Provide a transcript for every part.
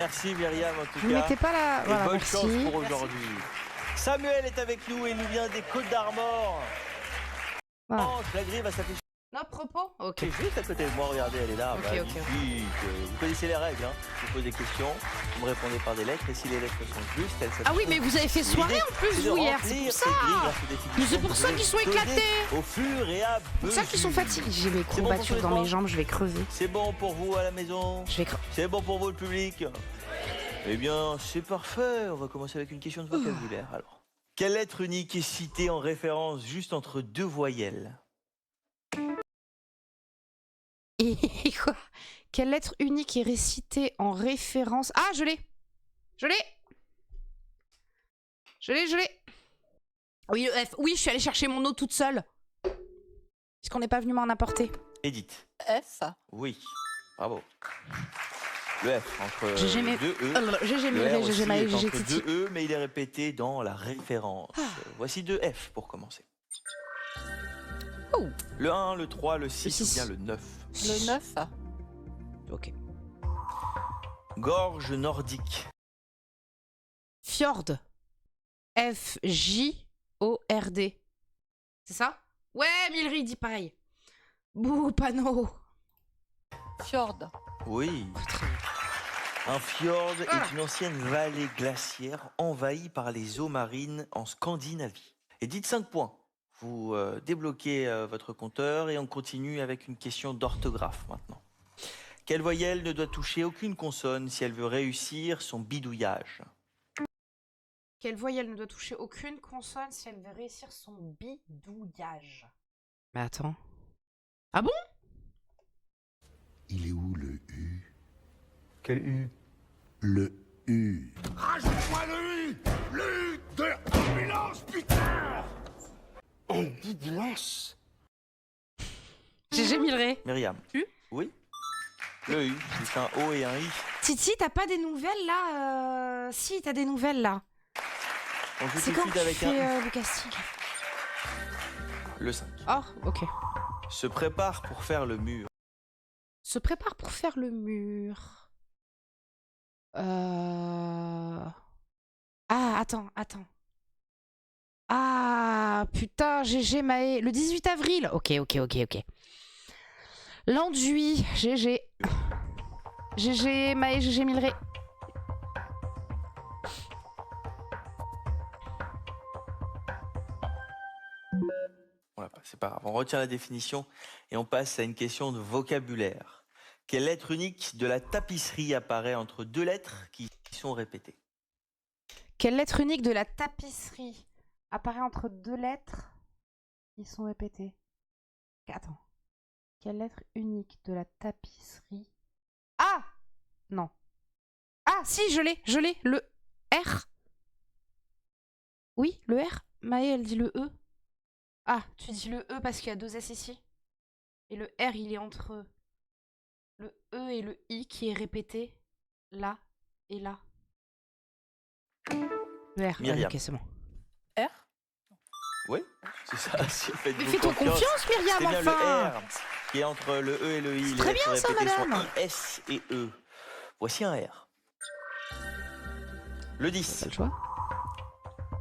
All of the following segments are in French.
Merci Myriam en tout Vous cas. mettez pas la... Et Voilà, bonne merci. chance pour aujourd'hui. Samuel est avec nous et il nous vient des Côtes d'Armor. Voilà. Oh, la grille va s'afficher Non, propos. Ok. juste à côté de moi, regardez, elle est là. Ok, Magnifique. ok. Vous connaissez les règles, hein. Je vous pose des questions, vous me répondez par des lettres et si les lettres sont justes, elles s'affichent. Ah oui, mais vous avez fait soirée en plus, vous, hier. C'est pour ça. Mais c'est pour ça qu'ils sont éclatés. Au fur et à C'est pour ça qu'ils sont mesure. fatigués. J'ai mes C'est bon pour tous courbatures les dans trois mes jambes, je vais crever. C'est bon pour vous à la maison? Je vais crever. C'est bon pour vous le public? Eh bien, c'est parfait. On va commencer avec une question de vocabulaire alors. Quelle lettre unique est citée en référence juste entre deux voyelles? Et quoi? Quelle lettre unique est récitée en référence? Ah, je l'ai. Je l'ai. Je l'ai, je l'ai. Oui, le F. Oui, je suis allée chercher mon eau toute seule. Est-ce qu'on n'est pas venu m'en apporter? Edith. F. Oui. Bravo. Le F entre GG deux E. GG Le R Mireille, aussi GG Maë, est GG entre Titi. deux E, mais il est répété dans la référence. Voici deux F pour commencer. Oh. Le 1, le 3, le 6 six. ou bien le 9. Le 9. Ok. Gorge nordique. Fjord. F-J-O-R-D. C'est ça? Ouais, Milry dit pareil. Bouh, panneau. Fjord. Oui. Un fjord est une ancienne vallée glaciaire envahie par les eaux marines en Scandinavie. Et dites 5 points. Vous débloquez votre compteur et on continue avec une question d'orthographe maintenant. Quelle voyelle ne doit toucher aucune consonne si elle veut réussir son bidouillage? Quelle voyelle ne doit toucher aucune consonne si elle veut réussir son bidouillage? Mais attends. Ah bon? Il est où le U? Quel U? Le U. Rajoute-moi le U! Le U de ambulance, putain! Ambulance. GG Milray. Myriam. U? Oui. Le U, c'est un O et un I. Titi, t'as pas des nouvelles là Si, t'as des nouvelles là. On joue C'est tout de quand suite tu avec un fais U. le casting? Le 5. Oh, ok. Se prépare pour faire le mur. Se prépare pour faire le mur. Ah, attends. Ah, putain, GG Maë. Le 18 avril. Ok. L'enduit. GG. GG Maë, GG Milray. Voilà, c'est pas grave. On retient la définition et on passe à une question de vocabulaire. Quelle lettre unique de la tapisserie apparaît entre deux lettres qui sont répétées? Quelle lettre unique de la tapisserie apparaît entre deux lettres qui sont répétées? Attends. Quelle lettre unique de la tapisserie? Ah! Non. Ah, si, je l'ai. Le R. Oui, le R. Maë, elle dit le E. Ah, tu dis le E parce qu'il y a deux S ici. Et le R, il est entre le E et le I qui est répété là et là. Le R. Myriam. Ok, c'est bon. R. Oui, c'est ça. Mais fais-toi confiance, Myriam, C'est bien enfin! le R qui est entre le E et le I. C'est Les très lettres bien, ça, répétées sont madame. I, S et E. Voici un R. Le 10. Pas le choix.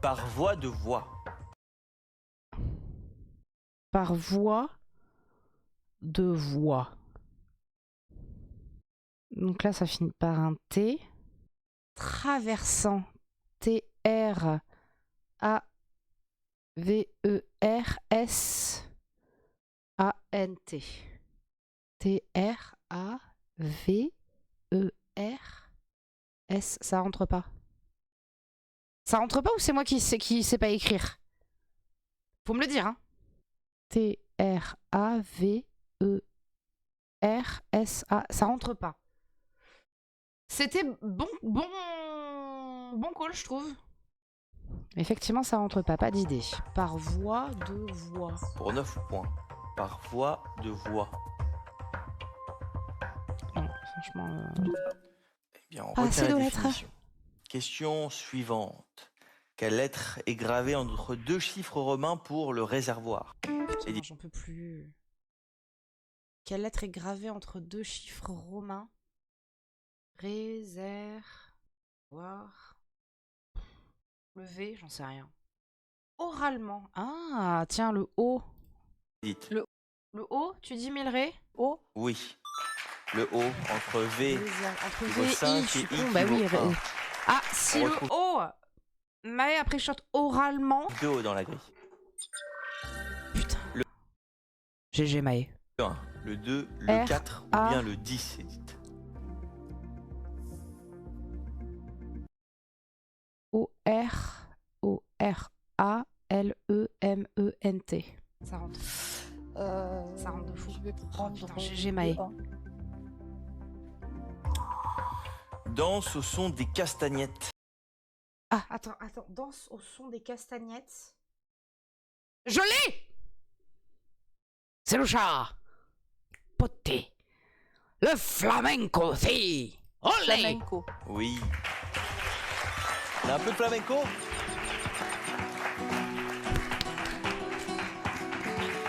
Par voie de voix. Par voie de voix. Donc là, ça finit par un T. Traversant. T-R-A-V-E-R-S-A-N-T. T-R-A-V-E-R-S. Ça rentre pas. Ça rentre pas ou c'est moi qui sais pas écrire? Faut me le dire, hein. T-R-A-V-E-R-S-A. Ça rentre pas. C'était bon call, je trouve. Effectivement, ça rentre pas. Pas d'idée. Par voie de voix. Pour 9 points. Par voie de voix. Non, franchement. Eh bien, on Pas retient assez la de lettres. définition. Question suivante. Quelle lettre est gravée entre deux chiffres romains pour le réservoir? Putain, j'en peux plus. Quelle lettre est gravée entre deux chiffres romains Réservoir. Le V, j'en sais rien. Oralement. Ah, tiens, le O. Dites. Le O, tu dis Milré? O. Oui. Le O entre V. Entre Niveau V et 5 I, je suis et I con. Bah oui. équivaut 1. Ah, si On le retrouve- O. Mais après, je chante oralement. 2 O dans la grille. Putain. Le- GG Maë. Le 1, le 2, le R, 4 ou A. bien le 10, Edith. O-R-A-L-E-M-E-N-T. Ça rentre. Ça rentre de fou. Je vais prendre putain, GG Maë. le 1. Danse au son des castagnettes. Ah, attends. Danse au son des castagnettes. Je l'ai! C'est le chat. Poté. Le flamenco, si. Olé! Flamenco. Oui. On a un peu de flamenco?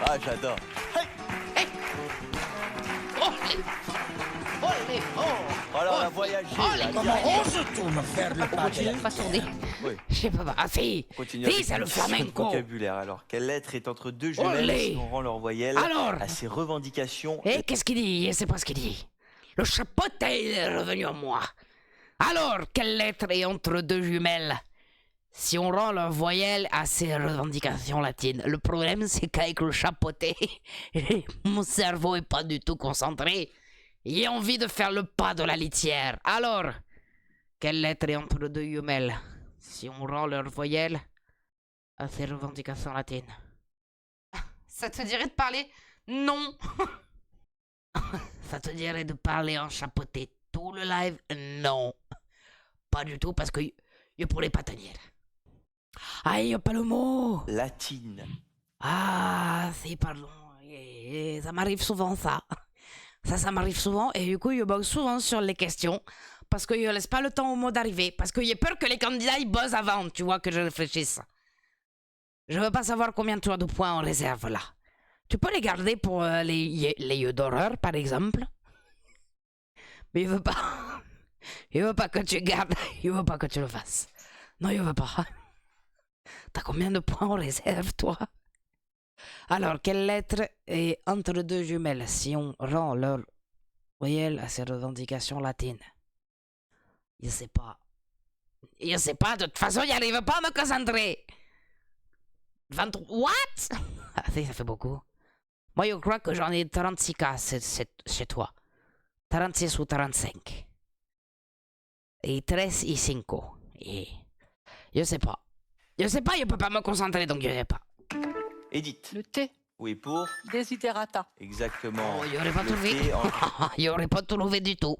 Ah, j'adore. Hey! Olé! Olé! Oh! Alors, on a voyagé. là, Comment direct. ose-t-on me faire le pas de la Pas sourder. Oui. Je sais pas. Ah, si! On continue Si, avec c'est une le question de flamenco. vocabulaire. Alors, quelle lettre est entre deux jumelles Olé! si on rend leur voyelle Alors? à ses revendications? Et qu'est-ce qu'il dit? Je sais pas ce qu'il dit. Le chapeauté est revenu en moi. Alors, quelle lettre est entre deux jumelles? Si on rend leur voyelle à ses revendications latines. Le problème, c'est qu'avec le chapeauté, mon cerveau est pas du tout concentré. J'ai envie de faire le pas de la litière. Alors, quelle lettre est entre deux jumelles? Si on rend leur voyelle à ses revendications latines. Ça te dirait de parler? Non. Ça te dirait de parler en chapeauté tout le live? Non. Pas du tout, parce que je pourrais pas tenir. Ah, y a pas le mot. Latine. Ah, c'est pardon. Ça m'arrive souvent, ça. Ça m'arrive souvent, et du coup, je bug souvent sur les questions, parce que je laisse pas le temps au mot d'arriver, parce que j'ai peur que les candidats, ils buzzent avant, tu vois, que je réfléchisse. Je veux pas savoir combien tu as de points en réserve, là. Tu peux les garder pour les yeux d'horreur, par exemple. Mais il veut pas. Il veut pas que tu gardes. Il veut pas que tu le fasses. Non, il veut pas. T'as combien de points en réserve, toi? Alors, quelle lettre est entre deux jumelles si on rend leur voyelle à ces revendications latines? Je sais pas. Je sais pas, de toute façon, j'arrive pas à me concentrer. 23. What? Ah, ça fait beaucoup. Moi, je crois que j'en ai 36 cas chez toi. 36 ou 35. Et 13 et 5. Et je sais pas. Je sais pas, je peux pas me concentrer, donc je sais pas. Edith. Le T. Oui, pour. Desiderata. Exactement. Oh, il aurait pas Le trouvé. T en- Il aurait pas trouvé du tout.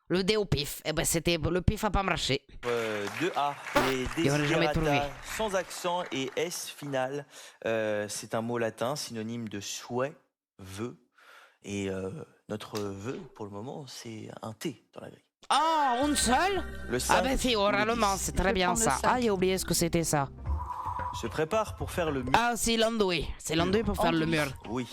Le D au pif. Eh ben, c'était. Le pif a pas marché. 2A. Et Il aurait jamais trouvé. desiderata sans accent et S final. C'est un mot latin synonyme de souhait, vœu. Et notre vœu, pour le moment, c'est un T dans la grille. Oh, une seule? Le 5 Ah ben si, oralement, c'est très bien prendre le ça. cinq. Ah, j'ai oublié ce que c'était ça. se prépare pour faire le mur. Ah, c'est l'andouille. C'est l'andouille pour faire le mur. Oui.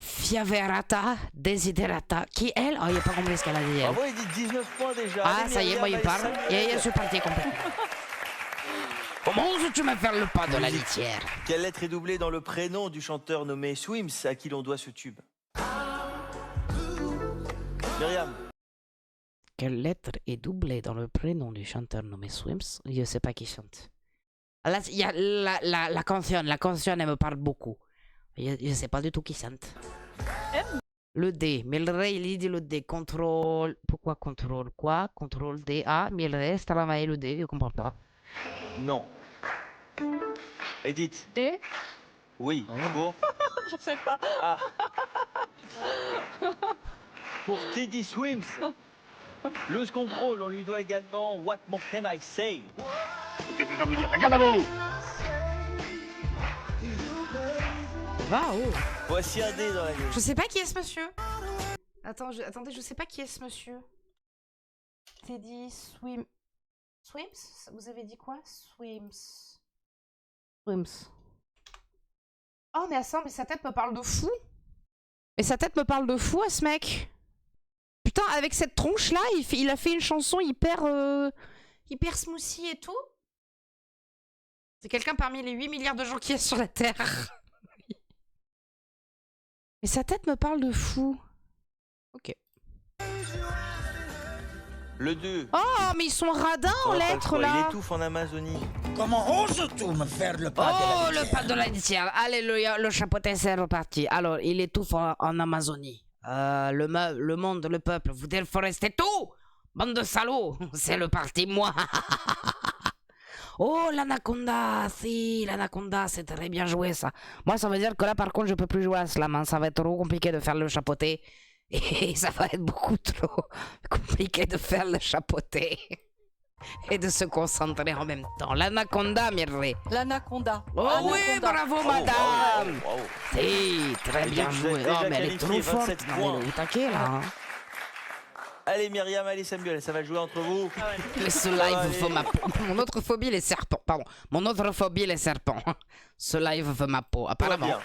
Fiaverata, desiderata. Qui elle? Oh, il a pas compris ce qu'elle a dit. Elle. Bravo, Edith, 19 points déjà. Ah, Allez, ça y est, Myriam, moi, il allez, parle. Samuel. Et je suis parti complètement. Comment oses-tu me faire le pas de la litière? Quelle lettre est doublée dans le prénom du chanteur nommé Swims, à qui l'on doit ce tube? Myriam. Quelle lettre est doublée dans le prénom du chanteur nommé Swims? Je sais pas qui chante. Là, il y a la canción. La canción, elle me parle beaucoup. Je sais pas du tout qui chante. Le D. Milré, il dit le D. Contrôle. Pourquoi contrôle quoi? Contrôle D. A. Milré, c'est travailler le D. Je comprends pas. Non. Edith. D. Oui. Pour. Je sais pas. Ah. Pour Teddy Swims. Lose control, on lui doit également What More Can I Say? Waouh! Voici un D dans la gueule. Je sais pas qui est ce monsieur. Attendez, je sais pas qui est ce monsieur. Teddy Swims. Vous avez dit quoi? Swims. Oh, mais attends, mais sa tête me parle de fou. Mais sa tête me parle de fou à ce mec. Putain, avec cette tronche-là, il a fait une chanson hyper smoothie et tout. C'est quelqu'un parmi les 8 milliards de gens qui est sur la Terre. Mais sa tête me parle de fou. Ok. Le 2. Oh, mais ils sont radins en lettres, Il là. étouffe en Amazonie. Comment oses-tu me faire le pas Oh, de la le pas de la litière. Alléluia, le chapeauté, c'est reparti. Alors, il étouffe en Amazonie. Le monde, le peuple, vous déforestez tout. Bande de salauds. C'est le parti, moi. Oh, l'anaconda. Si, l'anaconda, c'est très bien joué, ça. Moi, ça veut dire que là, par contre, je peux plus jouer à slam. Hein. Ça va être trop compliqué de faire le chapeauté. Et ça va être beaucoup trop compliqué de faire le chapeauté. Et de se concentrer en même temps. L'anaconda, Mireille. L'anaconda. Oh oui, Anaconda. bravo, madame. Bravo. Si, très Et bien donc, vous joué. êtes déjà Oh, mais elle est qualifié, trop forte. 27 Non, points. mais au taquet, là. Hein. Allez Myriam, allez Samuel, ça va jouer entre vous. Mais ce live Allez. veut ma peau. Mon autre phobie, les serpents. Pardon. Mon autre phobie, les serpents. Ce live veut ma peau, Tout va apparemment. bien.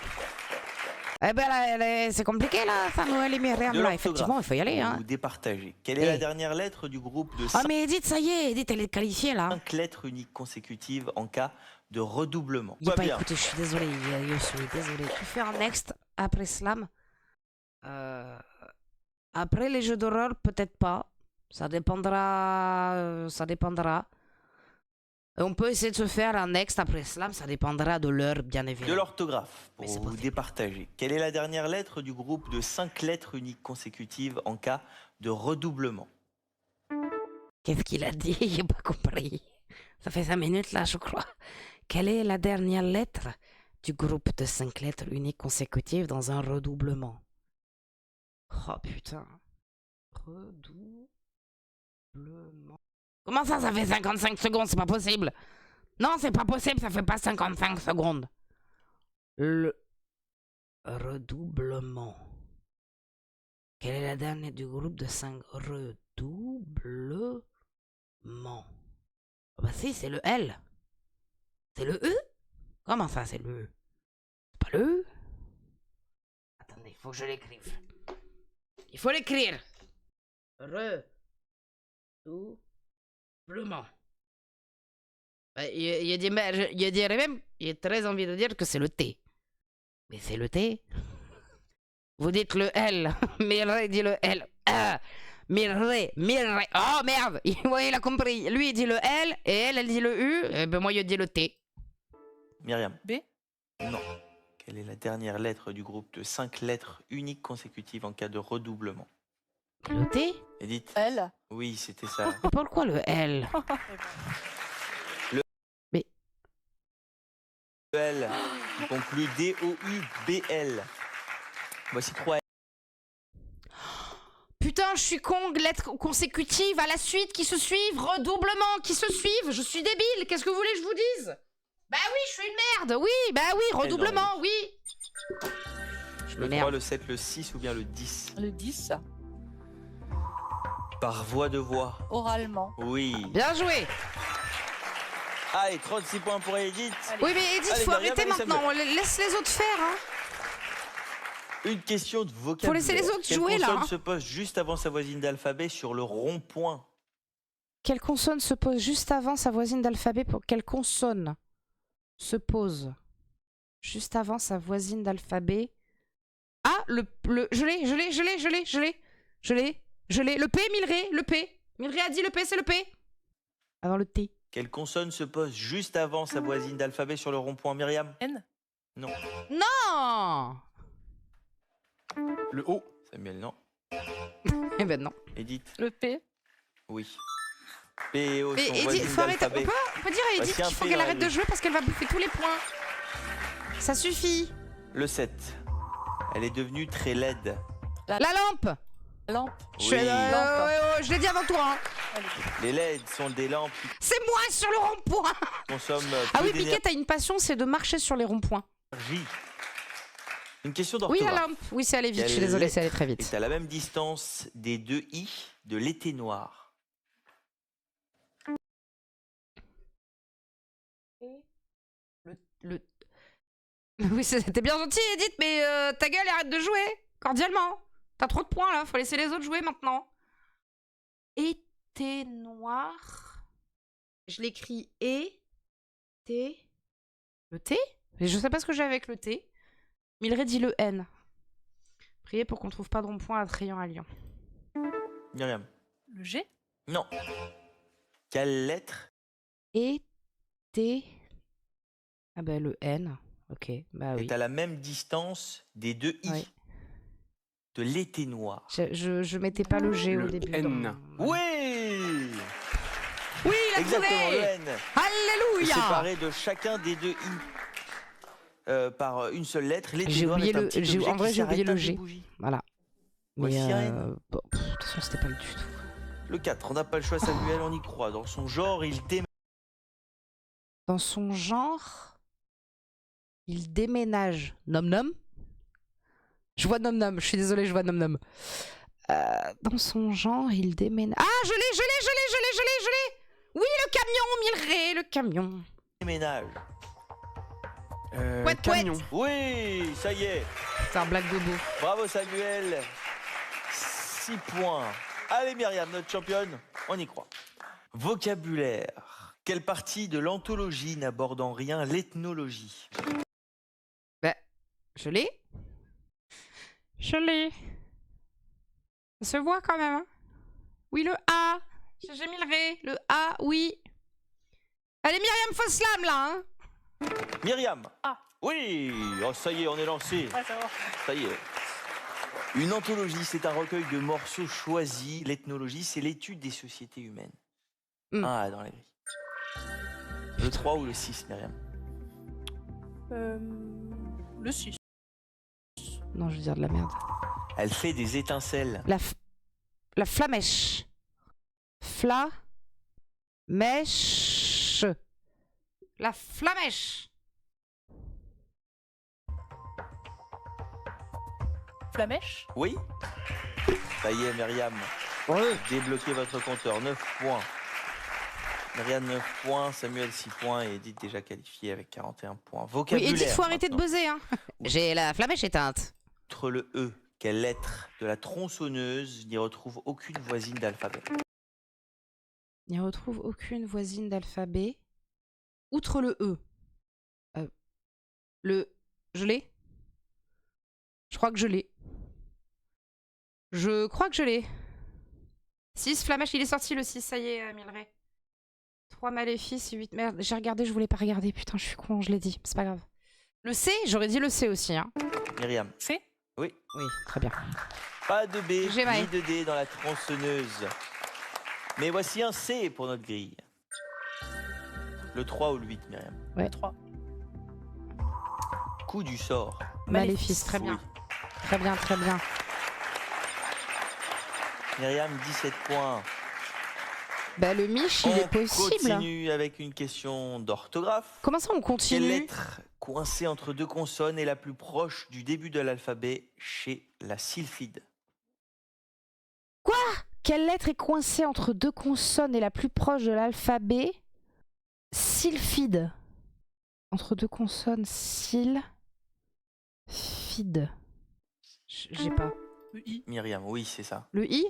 Eh ben là, c'est compliqué, là, Samuel et Myriam. De Là, l'orthographe, effectivement, il faut y aller. Hein. vous départagez. Quelle est Eh. la dernière lettre du groupe de Ah, mais Edith, ça y est, Edith, elle est qualifiée, là. 5 lettres uniques consécutives en cas de redoublement? Il n'a Tout va pas bien. écouté, je suis désolé, je suis désolé. Tu fais un next après Slam. Après les jeux d'horreur, peut-être pas. Ça dépendra. Ça dépendra. Et on peut essayer de se faire un next après Slam, ça dépendra de l'heure, bien De évidemment. l'orthographe, Mais pour c'est vous possible. départager. Quelle est la dernière lettre du groupe de 5 lettres uniques consécutives en cas de redoublement? Qu'est-ce qu'il a dit? J'ai pas compris. Ça fait 5 minutes là, je crois. Quelle est la dernière lettre du groupe de 5 lettres uniques consécutives dans un redoublement? Oh putain. Redoublement. Comment ça fait 55 secondes? C'est pas possible. Non, c'est pas possible, ça fait pas 55 secondes. Le redoublement. Quelle est la dernière du groupe de 5 redoublements? Ah bah si, c'est le L. C'est le E? Comment ça, c'est le E? C'est pas le E? Attendez, il faut que je l'écrive. Il faut l'écrire. Redoublement. Il dirait même, il a très envie de dire que c'est le T. Mais c'est le T? Vous dites le L. Mireille dit le L. Mireille. Oh merde. Ouais, il a compris. Lui, il dit le L et elle dit le U. Et ben moi, je dis le T. Myriam? B. Non. Quelle est la dernière lettre du groupe de 5 lettres uniques consécutives en cas de redoublement? Le T? Edith? L. Oui, c'était ça. Mais pourquoi le L? L qui conclut D-O-U-B-L. Voici 3 L. Putain, je suis con, lettres consécutives à la suite qui se suivent, redoublement qui se suivent. Je suis débile. Qu'est-ce que vous voulez que je vous dise? Bah oui, je suis une merde. Oui, bah oui, redoublement, oui. Le Merde. 3, le 7, le 6 ou bien le 10? Le 10. Par voie de voix. Oralement. Oui. Bien joué. Allez, 36 points pour Edith. Oui, mais Edith, Allez, faut Myriam, arrêter allez, maintenant. On laisse les autres faire. Hein. Une question de vocabulaire. Faut laisser les autres Quelle jouer, là, consonne hein. se pose juste avant sa voisine d'alphabet sur le rond-point? Quelle consonne se pose juste avant sa voisine d'alphabet pour quelle consonne se pose juste avant sa voisine d'alphabet? Ah, je l'ai. Le P, Milré, le P. Milré a dit le P, c'est le P. Avant le T. Quelle consonne se pose juste avant sa voisine d'alphabet sur le rond-point? Myriam? N. Non. Non. Le O? Samuel, non. Eh ben non. Edith? Le P. Oui. P et O Mais sont Edith, voisines faut arrêter. d'alphabet. On peut dire à Edith Voici un qu'il faut P qu'elle dans la arrête de liste. jouer parce qu'elle va bouffer tous les points. Ça suffit. Le 7. Elle est devenue très laide. La lampe. Lampe. Oui. Je l'ai dit avant toi. Hein. Les LED sont des lampes qui C'est moi sur le rond-point. consomment Ah peu oui, Piquet, t'as une passion, c'est de marcher sur les ronds-points. d'énergie. Une question Oui, d'orthographe. la lampe. Oui, c'est allé vite. Je suis Quelle désolée, c'est allé lettre très vite. est à la même distance des deux I de l'été noir? Le... Oui, c'était bien gentil, Edith, mais ta gueule, arrête de jouer. Cordialement. T'as trop de points là, faut laisser les autres jouer maintenant. été noir. Je l'écris T. Le T? Mais je sais pas ce que j'ai avec le T. Milleray dit le N. Priez pour qu'on trouve pas de rond-point attrayant à Lyon. Myriam. Le G. Non. Quelle lettre T. Ah bah le N. Ok, bah oui. est à la même distance des deux I Oui. de l'été noir? Je mettais pas le G au Le début. N. dans mon- Oui! Oui, il a Exactement, trouvé. le N. Alléluia. Séparé de chacun des deux I par une seule lettre. L'été J'ai noir oublié est un le- petit j'ai- objet en vrai, qui j'ai oublié s'arrête le à G. des bougies. Voilà. Voici Mais un N. bon, de toute façon, c'était pas le du tout. Le 4, on n'a pas le choix, Samuel, on y croit. Dans son genre, il déménage. Dans son genre, il déménage. Nom nom. Je vois nom nom. Je suis désolée, je vois nom nom. Dans son genre, il déménage. Ah, je l'ai. Oui, le camion, Milleray, le camion. Pouet, pouet. Camion. Oui, ça y est. C'est un blague bobo. Bravo Samuel. 6 points. Allez Myriam, notre championne, on y croit. Vocabulaire. Quelle partie de l'anthologie n'aborde en rien l'ethnologie? Bah, je l'ai. Ça se voit quand même. Hein. Oui, le A. J'ai Milleray. Le A, oui. Allez, Myriam, faut slam là. Hein. Myriam. Ah. Oui, oh, ça y est, on est lancé. Ouais, ça va. Ça y est. Une anthologie, c'est un recueil de morceaux choisis. L'ethnologie, c'est l'étude des sociétés humaines. Mm. Un A dans la grille. Le 3 ou le 6, Myriam? Le 6. Non, je veux dire de la merde. Elle fait des étincelles. La flamèche. Mèche. La flamèche. Flamèche. Oui? Ça y est, Myriam. Débloquez votre compteur. 9 points. Myriam, 9 points. Samuel, 6 points. Et Edith, déjà qualifiée avec 41 points. Oui, Vocabulaire. Edith, faut arrêter de maintenant. buzzer. Hein. J'ai la flamèche éteinte. Entre le E, quelle lettre de la tronçonneuse n'y retrouve aucune voisine d'alphabet? N'y retrouve aucune voisine d'alphabet. Outre le E. Je l'ai. Je crois que je l'ai. 6, flamèche, il est sorti le 6, ça y est, Milleray. 3 maléfices, 8... Merde, j'ai regardé, je voulais pas regarder. Putain, je suis con, je l'ai dit. C'est pas grave. Le C, j'aurais dit le C aussi. Hein. Myriam. C. Oui. Oui, très bien. Pas de B J'ai mal. ni de D dans la tronçonneuse. Mais voici un C pour notre grille. Le 3 ou le 8, Myriam? Ouais. 3. Coup du sort. Maléfice, très bien. Oui. Très bien, très bien. Myriam, 17 points. Bah, le Mich, il On est possible. continue avec une question d'orthographe. Comment ça, on Quelle continue? lettre coincée entre deux consonnes est la plus proche du début de l'alphabet chez la sylphide? Quelle lettre est coincée entre deux consonnes et la plus proche de l'alphabet? Sylphide. Entre deux consonnes, fide. J'ai pas. Le I. Myriam, oui, c'est ça. Le I?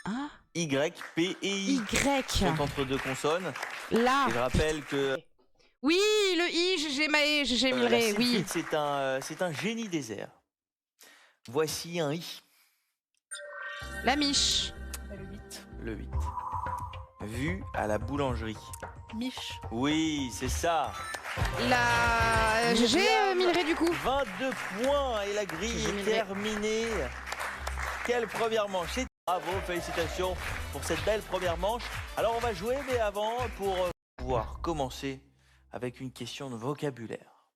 Ah, Y, P et I Y. sont entre deux consonnes. Là. Et je rappelle que Oui, le I, j'ai la Milleray, oui. sylphide, c'est un génie des airs. Voici un I, La Mich. Le 8. le 8. Vu à la boulangerie. Mich. Oui, c'est ça. La GG, Milleray, du coup. 22 points et la grille J'ai est Milleray. terminée. Quelle première manche. Bravo, félicitations pour cette belle première manche. Alors on va jouer, mais avant, pour pouvoir commencer avec une question de vocabulaire.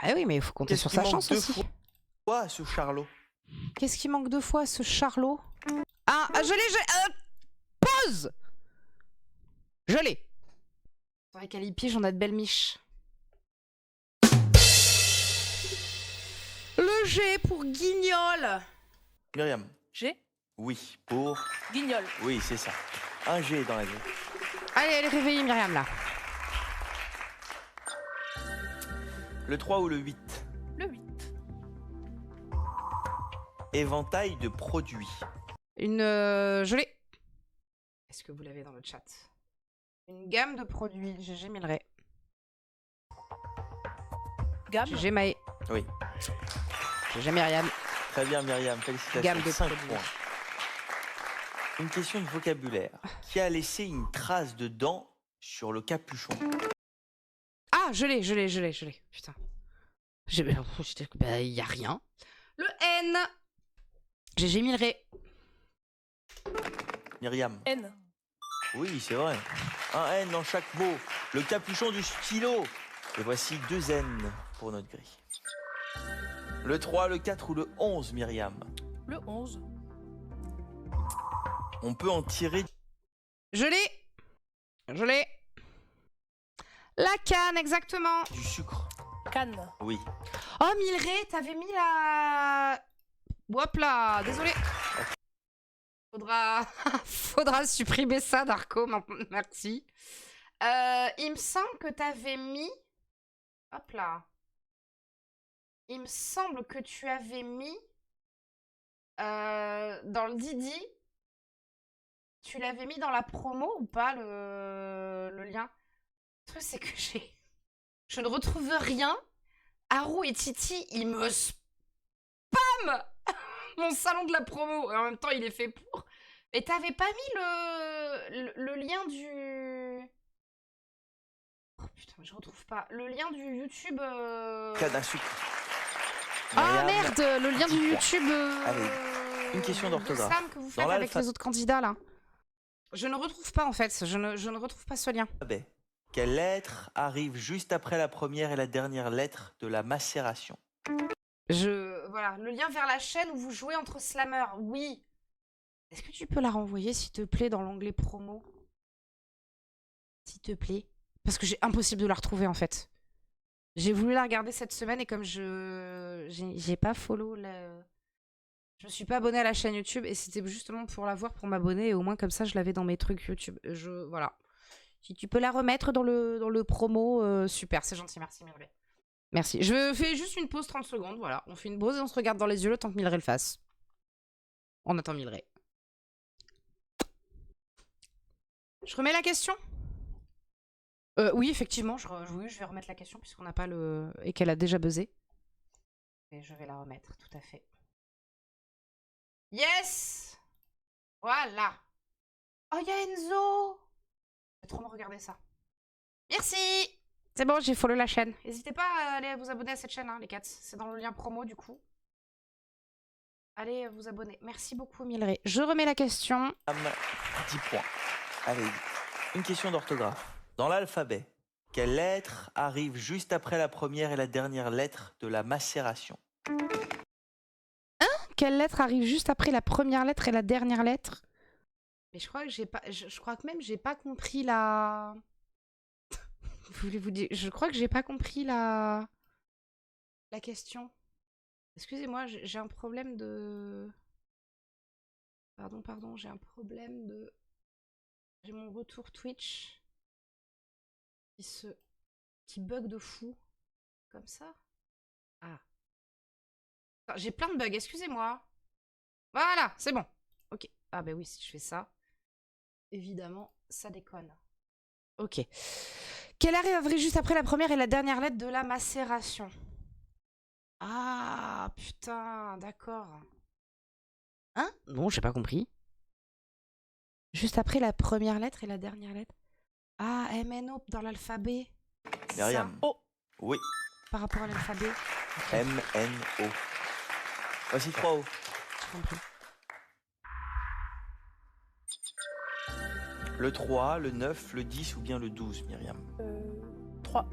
Ah oui, mais il faut compter Qu'est-ce sur qui sa manque chance deux aussi. fois Quoi, ce Charlot? Qu'est-ce qui manque 2 fois à ce Charlot? Ah, je l'ai. Pause. Je l'ai. C'est vrai qu'à l'Ipige, on a de belles miches. Le G pour Guignol. Myriam? G. Oui, pour... Guignol. Oui, c'est ça. Un G dans la grille. Allez, elle est réveillée, Myriam, là. Le 3 ou le 8? Le 8. Éventail de produits. Je l'ai. Est-ce que vous l'avez dans le chat? Une gamme de produits. GG Milleray. Gamme. GG Maë. Oui. GG Myriam. Très bien, Myriam. Félicitations. Gamme de 5 produits. points. Une question de vocabulaire. Qui a laissé une trace de dent sur le capuchon? Ah, je l'ai. Putain. Bah, y a rien. Le N. GG Milleray. Myriam. N. Oui, c'est vrai. Un N dans chaque mot. Le capuchon du stylo. Et voici 2 N pour notre grille. Le 3, le 4 ou le 11, Myriam? Le 11. On peut en tirer... Je l'ai. La canne, exactement. Du sucre. Canne. Oui. Oh, Milleray, t'avais mis la... Hop là, désolé. Faudra supprimer ça, Darko, merci. Il me semble que t'avais mis... Hop là. Il me semble que tu avais mis... dans le Didi... Tu l'avais mis dans la promo ou pas, le lien? Le truc, c'est que je ne retrouve rien. Haru et Titi, ils me spam mon salon de la promo. Et en même temps, il est fait pour. Et t'avais pas mis le lien du... Oh putain, mais je retrouve pas. Le lien du YouTube... Canne à sucre. Ah Myriam, merde, le lien du 10 points. YouTube... Allez, une question de d'orthographe. Slam que vous faites Dans avec l'alpha- les autres candidats, là. Je ne retrouve pas, en fait. Je ne retrouve pas ce lien. alphabet. Quelle lettre arrive juste après la première et la dernière lettre de la macération? Voilà, le lien vers la chaîne où vous jouez entre slammers, oui. Est-ce que tu peux la renvoyer, s'il te plaît, dans l'onglet promo? S'il te plaît. Parce que j'ai impossible de la retrouver, en fait. J'ai voulu la regarder cette semaine et comme j'ai pas follow je me suis pas abonnée à la chaîne YouTube et c'était justement pour la voir, pour m'abonner et au moins comme ça je l'avais dans mes trucs YouTube. Voilà. Si tu peux la remettre dans le promo, super, c'est gentil, merci Milleray. Merci. Je fais juste une pause 30 secondes, voilà. On fait une pause et on se regarde dans les yeux le temps que Milleray le fasse. On attend Milleray. Je remets la question? Oui, effectivement, oui, je vais remettre la question puisqu'on n'a pas le... et qu'elle a déjà buzzé. Et je vais la remettre, tout à fait. Yes! Voilà. Oh, il y a Enzo! Je vais trop me regarder ça. Merci! C'est bon, j'ai follow la chaîne. N'hésitez pas à aller vous abonner à cette chaîne, hein, les cats. C'est dans le lien promo, du coup. Allez vous abonner. Merci beaucoup, Milleray. Je remets la question. 10 points. Allez, une question d'orthographe. Dans l'alphabet, quelle lettre arrive juste après la première et la dernière lettre de la macération? Quelle lettre arrive juste après la première lettre et la dernière lettre? Mais je crois que j'ai pas... Je crois que même j'ai pas compris la... Voulez-vous dire... Je crois que j'ai pas compris la question. Excusez-moi, j'ai un problème de... Pardon, j'ai un problème de... J'ai mon retour Twitch qui bug de fou. Comme ça. Ah. J'ai plein de bugs, excusez-moi. Voilà, c'est bon. Ok. Ah bah oui, si je fais ça, évidemment, ça déconne. Ok. Quelle arriverait juste après la première et la dernière lettre de la macération? Ah, putain, d'accord. Hein? Non, j'ai pas compris. Juste après la première lettre et la dernière lettre. Ah, MNO dans l'alphabet. Myriam. Oh. Oui. Par rapport à l'alphabet. M-N-O. Voici 3 O. J'ai compris. Le 3, le 9, le 10 ou bien le 12, Myriam? 3.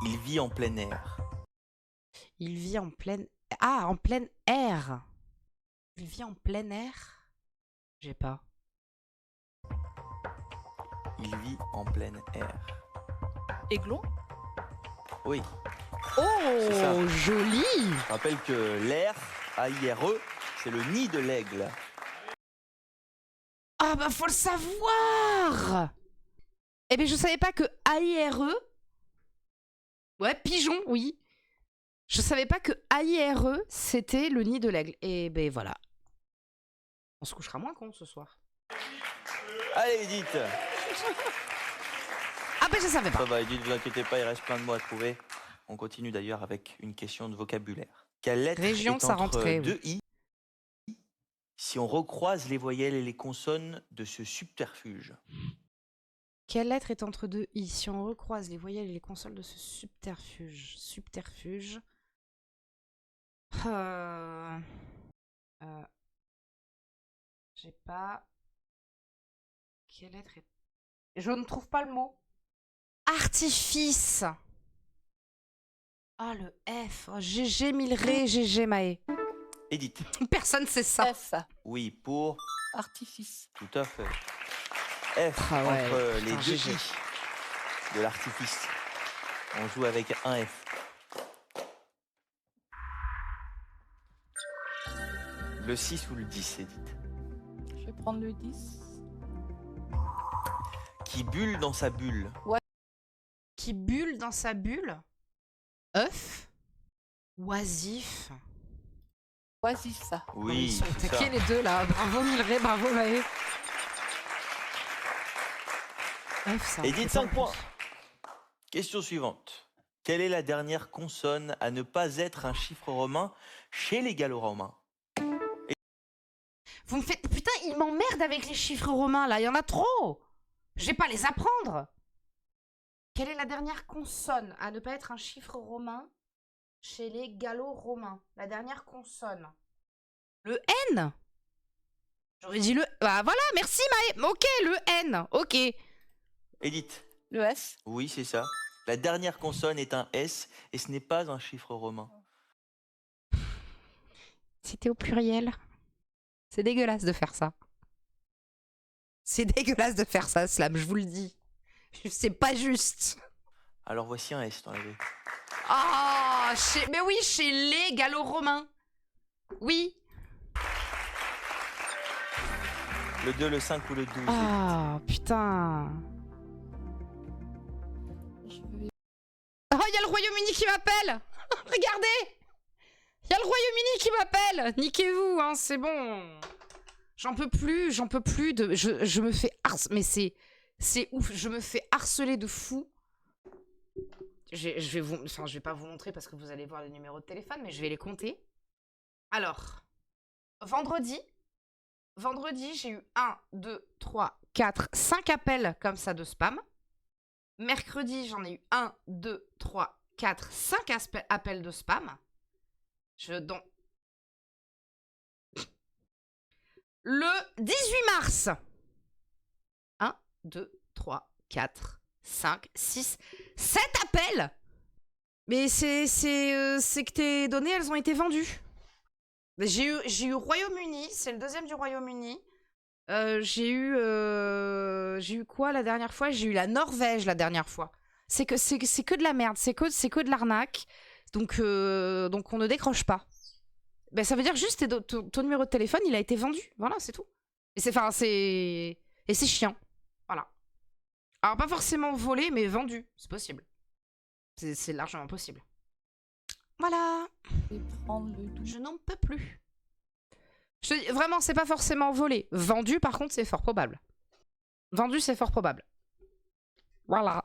Il vit en plein air. Il vit en pleine... Ah, en plein air. Il vit en plein air? J'ai pas. Il vit en plein air. Aiglon. Oui. Oh, ça. joli! Je rappelle que l'air, A-I-R-E, c'est le nid de l'aigle. Ah bah faut le savoir! Eh bien je savais pas que A-I-R-E... Ouais, pigeon, oui. Je savais pas que A-I-R-E, c'était le nid de l'aigle. Et ben voilà. On se couchera moins con ce soir. Allez, Edith. Ah ben je savais pas. Ça va, Edith, vous inquiétez pas, il reste plein de mots à trouver. On continue d'ailleurs avec une question de vocabulaire. Quelle lettre Région, est ça entre rentrait, oui. deux i si on recroise les voyelles et les consonnes de ce subterfuge? Quelle lettre est entre deux i si on recroise les voyelles et les consonnes de ce subterfuge? Subterfuge. J'ai pas. Quelle lettre est. Je ne trouve pas le mot. Artifice. Ah, le F. Oh, GG Milré, GG Maë. Edith. Personne sait ça. F. Oui, pour. Artifice. Tout à fait. F Ah ouais, entre les putain, deux GG. i de l'artifice. On joue avec un F. Le 6 ou le 10, Edith. Je vais prendre le 10. Qui bulle dans sa bulle. Qui bulle dans sa bulle. œuf. Oisif. Oisif, ça. Oui, Ils sont c'est taqués ça. les deux là. Bravo Milré, bravo Maë. œuf, ça. Edith, 5 points. Question suivante. Quelle est la dernière consonne à ne pas être un chiffre romain chez les gallo-romains? Vous me faites... Putain, il m'emmerde avec les chiffres romains, là. Il y en a trop. Je vais pas les apprendre. Quelle est la dernière consonne à ne pas être un chiffre romain chez les gallo-romains? La dernière consonne. Le N. J'aurais dit le... Ah, voilà, merci Maë. Ok, le N. Ok. Edith. Le S. Oui, c'est ça. La dernière consonne est un S et ce n'est pas un chiffre romain. C'était au pluriel. C'est dégueulasse de faire ça. C'est dégueulasse de faire ça, Slam, je vous le dis. C'est pas juste. Alors voici un S dans la vie. Ah, mais oui, chez les gallo-romains. Oui. Le 2, le 5 ou le 12. Ah, putain. Je vais... Oh, il y a le Royaume-Uni qui m'appelle. Regardez. Il y a le Royaume-Uni qui m'appelle. Niquez-vous, hein, c'est bon. J'en peux plus de... Je me fais mais c'est ouf, je me fais harceler de fou. Je vais pas vous montrer parce que vous allez voir les numéros de téléphone, mais je vais les compter. Alors, vendredi, j'ai eu 1, 2, 3, 4, 5 appels comme ça de spam. Mercredi, j'en ai eu 1, 2, 3, 4, 5 appels de spam. Le 18 mars. 1, 2, 3, 4, 5, 6, 7 appels. Mais c'est que tes données, elles ont été vendues. J'ai eu Royaume-Uni, c'est le deuxième du Royaume-Uni. J'ai eu quoi la dernière fois? J'ai eu la Norvège la dernière fois. C'est que de la merde, c'est que de l'arnaque. Donc on ne décroche pas. Ben, ça veut dire juste ton numéro de téléphone, il a été vendu. Voilà, c'est tout. Et c'est chiant. Voilà. Alors, pas forcément volé, mais vendu. C'est possible. C'est largement possible. Voilà. Je vais prendre le 12. Je n'en peux plus. Je te dis, vraiment, c'est pas forcément volé. Vendu, par contre, c'est fort probable. Vendu, c'est fort probable. Voilà.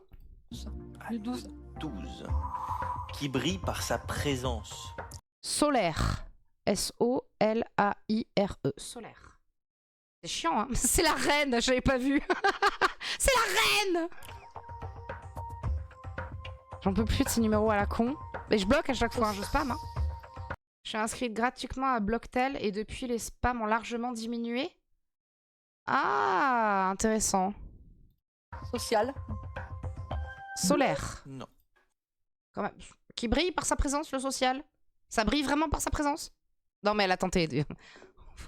Le 12. 12. Qui brille par sa présence. Solaire. S-O-L-A-I-R-E. Solaire. C'est chiant, hein. C'est la reine, j'avais pas vu. C'est la reine. J'en peux plus de ces numéros à la con. Mais je bloque à chaque fois, hein, je spam. Hein. Je suis inscrite gratuitement à Blocktel et depuis les spams ont largement diminué. Ah, intéressant. Social. Solaire. Non. Quand même. Qui brille par sa présence, le social. Ça brille vraiment par sa présence? Non, mais elle a tenté.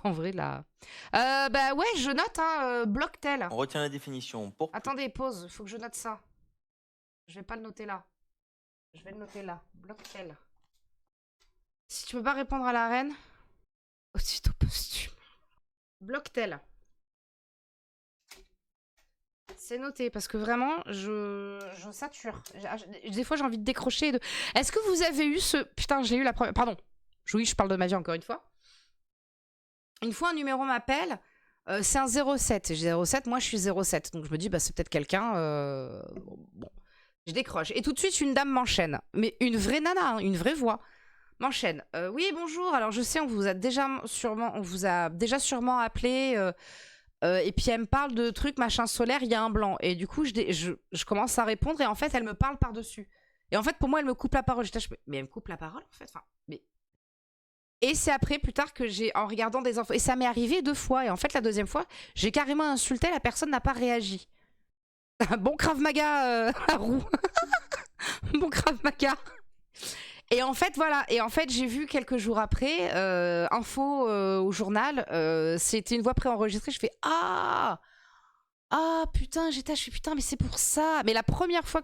En vrai, là... bah ouais, je note, hein, Blocktel. On retient la définition. Pour... Attendez, pause, faut que je note ça. Je vais pas le noter là. Je vais le noter là. Blocktel. Si tu peux pas répondre à la reine... Aussitôt posthume. Blocktel. C'est noté, parce que vraiment, je sature. Des fois, j'ai envie de décrocher. Est-ce que vous avez eu ce... Putain, j'ai eu la première... Pardon. Oui, je parle de ma vie encore une fois. Une fois, un numéro m'appelle, c'est un 07. Et j'ai 07, moi je suis 07. Donc je me dis, bah, c'est peut-être quelqu'un. Bon, je décroche. Et tout de suite, une dame m'enchaîne. Mais une vraie nana, hein, une vraie voix. M'enchaîne. Oui, bonjour. Alors je sais, on vous a déjà sûrement appelé. Et puis elle me parle de trucs, machin solaire, il y a un blanc. Et du coup, je commence à répondre et en fait, elle me parle par-dessus. Et en fait, pour moi, elle me coupe la parole. Mais elle me coupe la parole, en fait. Enfin, mais... Et c'est après, plus tard, que en regardant des infos. Et ça m'est arrivé 2 fois. Et en fait, la deuxième fois, j'ai carrément insulté, la personne n'a pas réagi. Bon Krav Maga à roue. Bon Krav Maga. Et en fait, voilà. Et en fait, j'ai vu quelques jours après, info au journal, c'était une voix préenregistrée. Je fais ah putain, je fais putain, mais c'est pour ça. Mais la première fois,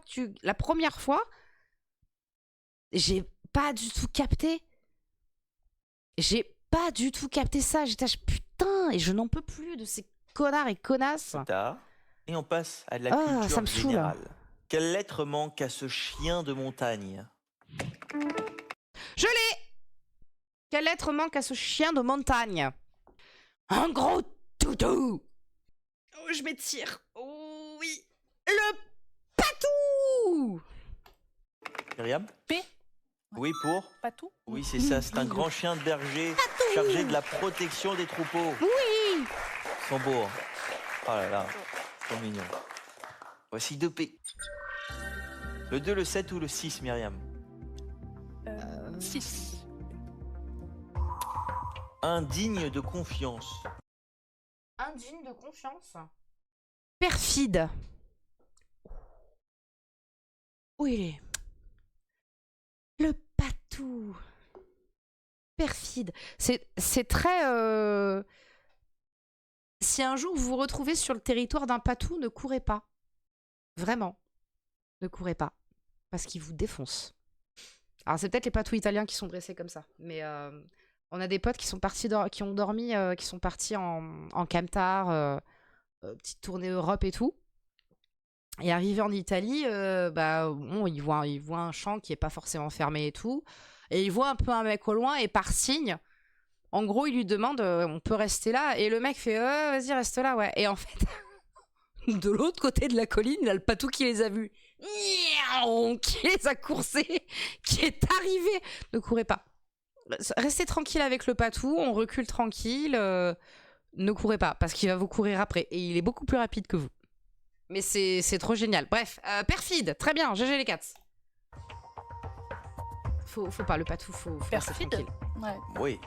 j'ai pas du tout capté. J'ai pas du tout capté ça. J'étais putain, et je n'en peux plus de ces connards et connasses. Tard. Et on passe à la ça culture me saoule. générale. Quelle lettre manque à ce chien de montagne? Je l'ai. Quelle lettre manque à ce chien de montagne? Un gros toutou. Oh, je m'étire. Oh oui. Le patou. Myriam? P. Oui, pour? Pas tout. Oui, c'est ça. C'est un grand chien de berger chargé de la protection des troupeaux. Oui. Ils sont beaux. Hein. Oh là là, trop mignon. Voici 2 P. Le 2, le 7 ou le 6, Myriam? 6. Indigne de confiance. Indigne de confiance. Perfide. Où il est? Le patou. Perfide. C'est très... Si un jour vous vous retrouvez sur le territoire d'un patou, ne courez pas. Vraiment. Ne courez pas. Parce qu'il vous défonce. Alors c'est peut-être les patous italiens qui sont dressés comme ça. Mais on a des potes qui sont partis, qui sont partis en camtar, petite tournée Europe et tout. Et arrivé en Italie, bon, ils voient un champ qui est pas forcément fermé et tout. Et ils voient un peu un mec au loin et par signe, en gros, il lui demande on peut rester là? Et le mec fait vas-y, reste là, ouais. Et en fait, de l'autre côté de la colline, il y a le patou qui les a vus. Qui les a coursés, qui est arrivé. Ne courez pas. Restez tranquille avec le patou, on recule tranquille. Ne courez pas, parce qu'il va vous courir après. Et il est beaucoup plus rapide que vous. Mais c'est trop génial. Bref, perfide, très bien, GG les cats. Faut pas, le patou, faut rester Perfide. tranquille. Ouais. Oui.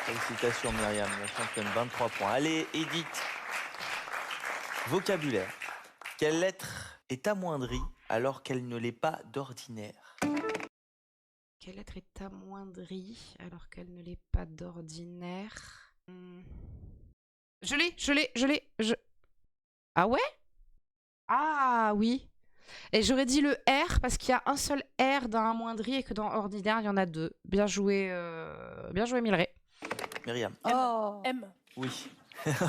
Félicitations Myriam, la championne, 23 points. Allez, Edith. Vocabulaire. Quelle lettre est amoindrie alors qu'elle ne l'est pas d'ordinaire? Quelle lettre est amoindrie alors qu'elle ne l'est pas d'ordinaire? Je l'ai. Ah ouais? Ah oui. Et j'aurais dit le R parce qu'il y a un seul R dans amoindri et que dans ordinaire, il y en a 2. Bien joué Milray. Myriam. Oh. M. Oui. Attends,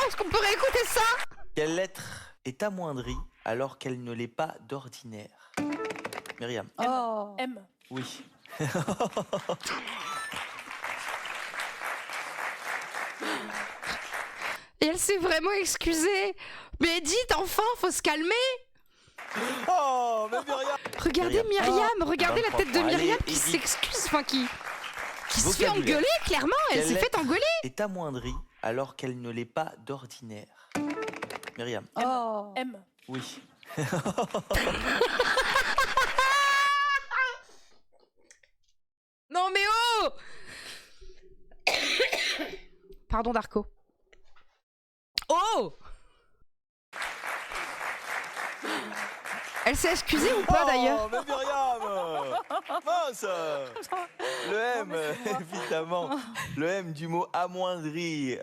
est-ce qu'on peut réécouter ça? Quelle lettre est amoindrie alors qu'elle ne l'est pas d'ordinaire? Myriam. Oh. M. Oui. Et elle s'est vraiment excusée. Mais dites, enfin, faut se calmer. Oh, mais Myriam. Regardez Myriam, regardez la 23 tête de points. Myriam Allez, qui Edith. s'excuse, enfin qui se fait Vocabulaire. engueuler, clairement, elle Quelle s'est fait lettre engueuler. est amoindrie alors qu'elle ne l'est pas d'ordinaire? Myriam. Oh. M. Oui. Non mais oh. Pardon Darko. Oh. Elle s'est excusée ou pas d'ailleurs? Oh, mais Myriam. Mince. Le M, Non, mais c'est moi. évidemment. Le M du mot amoindri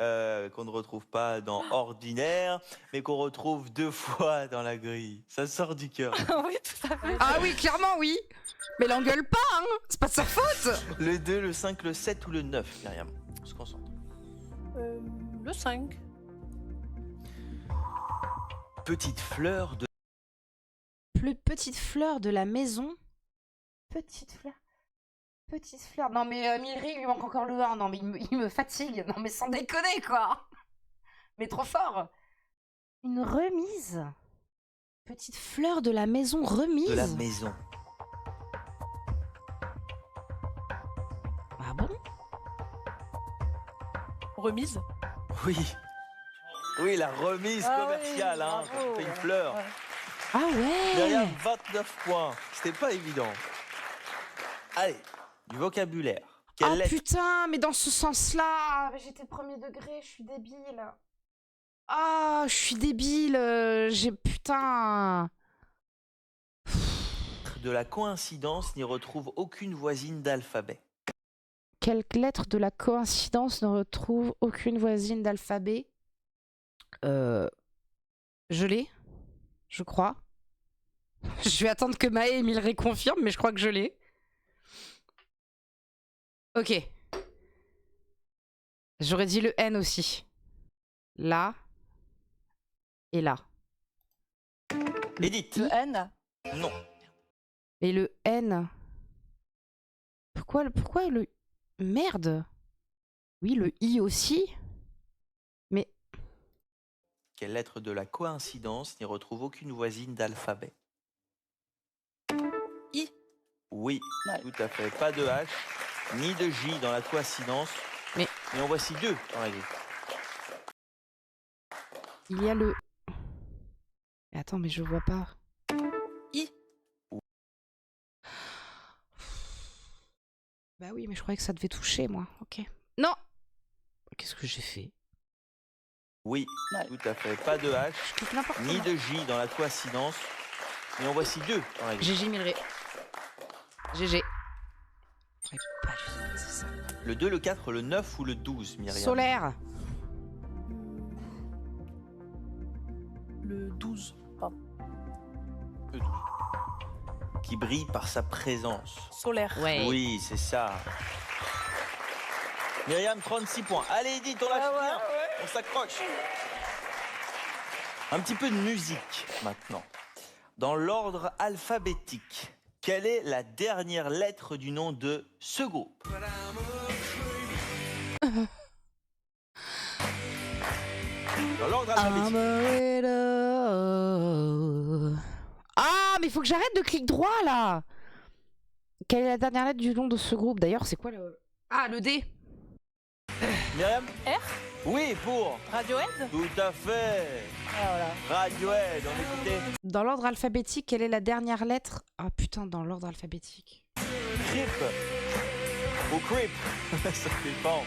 qu'on ne retrouve pas dans ordinaire, mais qu'on retrouve 2 fois dans la grille. Ça sort du cœur. Oui, tout à fait. Ah oui, clairement oui. Mais l'engueule pas, hein. C'est pas de sa faute. Le 2, le 5, le 7 ou le 9, Myriam? On se concentre. Le 5. Petite fleur de... Plus petite fleur de la maison. Petite fleur. Petite fleur. Non, mais Milry, il lui manque encore le 1. Non, mais il me fatigue. Non, mais sans déconner, quoi. Mais trop fort. Une remise. Petite fleur de la maison remise. De la maison. Ah bon? Remise. Oui. Oui, la remise Ah oui, commerciale, hein, bravo. quand on fait une fleur. Ouais. Ah ouais. Myriam, 29 points. C'était pas évident. Allez, du vocabulaire. Quelle Oh lettre putain, mais dans ce sens-là, j'étais premier degré, je suis débile. Ah, je suis débile. J'ai putain. de la coïncidence n'y retrouve aucune voisine d'alphabet? Quelle lettre de la coïncidence ne retrouve aucune voisine d'alphabet? Je l'ai, je crois. Je vais attendre que Maë et Milry confirment, mais je crois que je l'ai. Ok. J'aurais dit le N aussi. Là. Et là. Edith. Le N. Non. Et le N. Pourquoi le... Merde. Oui, le I aussi. Mais... Quelle lettre de la coïncidence n'y retrouve aucune voisine d'alphabet? I. Oui, Ouais. tout à fait. Pas de H, ni de J dans la coïncidence. Mais- en voici deux dans la grille. Il y a le... Mais attends, mais je vois pas. I. Bah oui, mais je croyais que ça devait toucher, moi. Ok. Non. Qu'est-ce que j'ai fait? Oui, Ouais. tout à fait. Pas de H, Je clique n'importe ni comment. de J dans la coïncidence. en voici deux dans la grille. GG Milry. GG. J'aurais pas dû dire ça. Le 2, le 4, le 9 ou le 12, Myriam? Solaire. Le 12. Pardon. Le 12. Qui brille par sa présence. Solaire. Ouais. Oui, c'est ça. Myriam, 36 points. Allez, Edith, on lâche Ah ouais, rien. ouais. On s'accroche. Un petit peu de musique maintenant. Dans l'ordre alphabétique, quelle est la dernière lettre du nom de ce groupe? Dans l'ordre alphabétique. Ah, mais il faut que j'arrête de clic droit là. Quelle est la dernière lettre du nom de ce groupe? D'ailleurs, c'est quoi le... Ah, le D. Myriam? R. Oui, pour. Radiohead. Tout à fait. Ah, voilà. Radiohead, on écoutait. Dans l'ordre alphabétique, quelle est la dernière lettre? Ah putain, dans l'ordre alphabétique. Creep. Ou Creep. Ça dépend.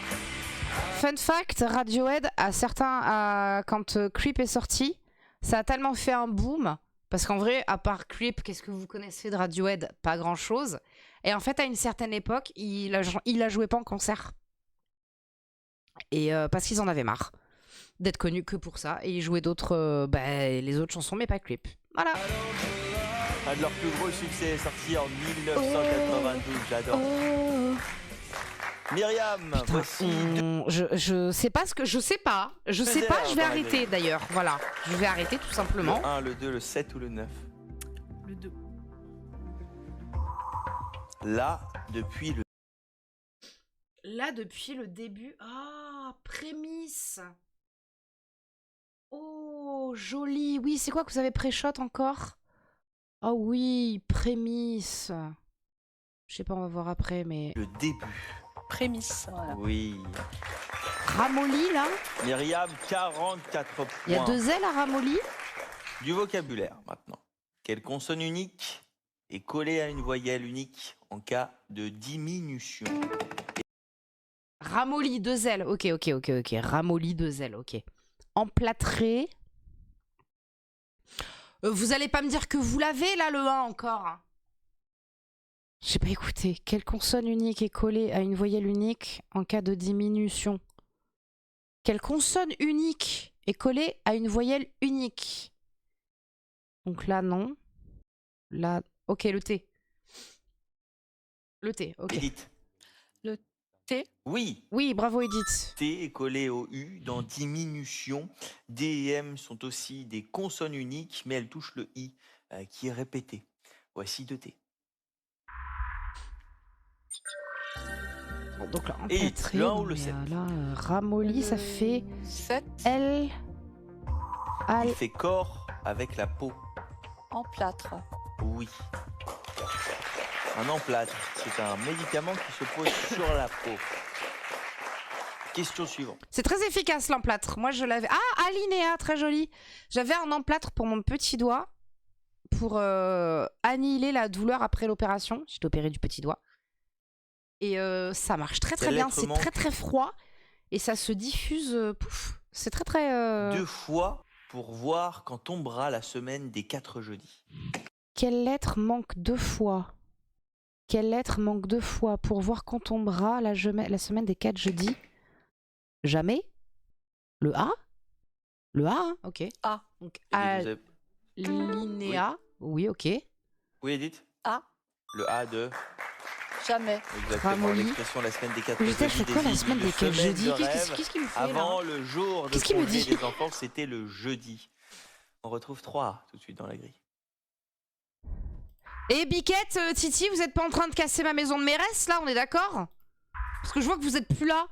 Fun fact, Radiohead, quand Creep est sorti, ça a tellement fait un boom. Parce qu'en vrai, à part Creep, qu'est-ce que vous connaissez de Radiohead? Pas grand-chose. Et en fait, à une certaine époque, il la jouait pas en concert. Et parce qu'ils en avaient marre d'être connus que pour ça. Et ils jouaient les autres chansons, mais pas Creep. Voilà. Un de leurs plus gros succès est sorti en 1992. J'adore. Myriam, voici Je sais pas ce que... Je sais pas. Je sais pas, je vais dans la arrêter grille. d'ailleurs. Voilà. Je vais arrêter tout simplement. le 1, le 2, le 7 ou le 9. Le 2. Là, depuis le... Là, depuis le début... Ah, prémisse. Oh, joli. Oui, c'est quoi que vous avez pré-shot encore? Oh oui, prémisse. Je sais pas, on va voir après, mais... le début. Prémisse. Voilà. Oui. Ramolli, là? Myriam, 44 points. Il y a 2 L à Ramolli? Du vocabulaire, maintenant. Quelle consonne unique est collée à une voyelle unique en cas de diminution? Ramolli, 2 L. Ok. Ramolli, 2 L, ok. Emplâtré. Vous allez pas me dire que vous l'avez, là, le 1, encore, hein. J'ai pas écouté. Quelle consonne unique est collée à une voyelle unique en cas de diminution? Quelle consonne unique est collée à une voyelle unique? Donc là, non. Là, ok, le T. Le T, ok. Edith. T. Oui. Oui, bravo Edith. T est collé au U dans diminution. D et M sont aussi des consonnes uniques, mais elles touchent le I qui est répété. Voici 2 T. Bon, donc là, Et emplâtré, le 1 ou on le est 7? là, ramolli, ça fait 7 L, Al, Il fait corps avec la peau. en plâtre. Oui. Un emplâtre, c'est un médicament qui se pose sur la peau. Question suivante. C'est très efficace l'emplâtre. Moi je l'avais. Ah, Alinéa, très joli. J'avais un emplâtre pour mon petit doigt pour annihiler la douleur après l'opération. J'étais opérée du petit doigt. Et ça marche très très Quelle bien. lettre C'est manque? très très froid et ça se diffuse. Pouf. C'est très très. 2 fois pour voir quand tombera la semaine des 4 jeudis. Quelle lettre manque 2 fois? Quelle lettre manque 2 fois pour voir quand tombera la semaine des 4 jeudis? Jamais? Le A? Le A, hein, ok. A. Donc, Edith, vous avez- alinéa. Oui, ok. Oui, Edith? A. Le A de... Jamais. Exactement, Ramolli. l'expression la semaine des 4 Mais jeudis. je fais quoi la désigne semaine une des 4 semaine jeudis? de rêve. Qu'est-ce qu'il me fait Avant là? le jour de Qu'est-ce qu'il me congé dit? des enfants, c'était le jeudi. On retrouve 3 tout de suite dans la grille. Et Biquette, Titi, vous êtes pas en train de casser ma maison de mairesse là, on est d'accord? Parce que je vois que vous êtes plus là.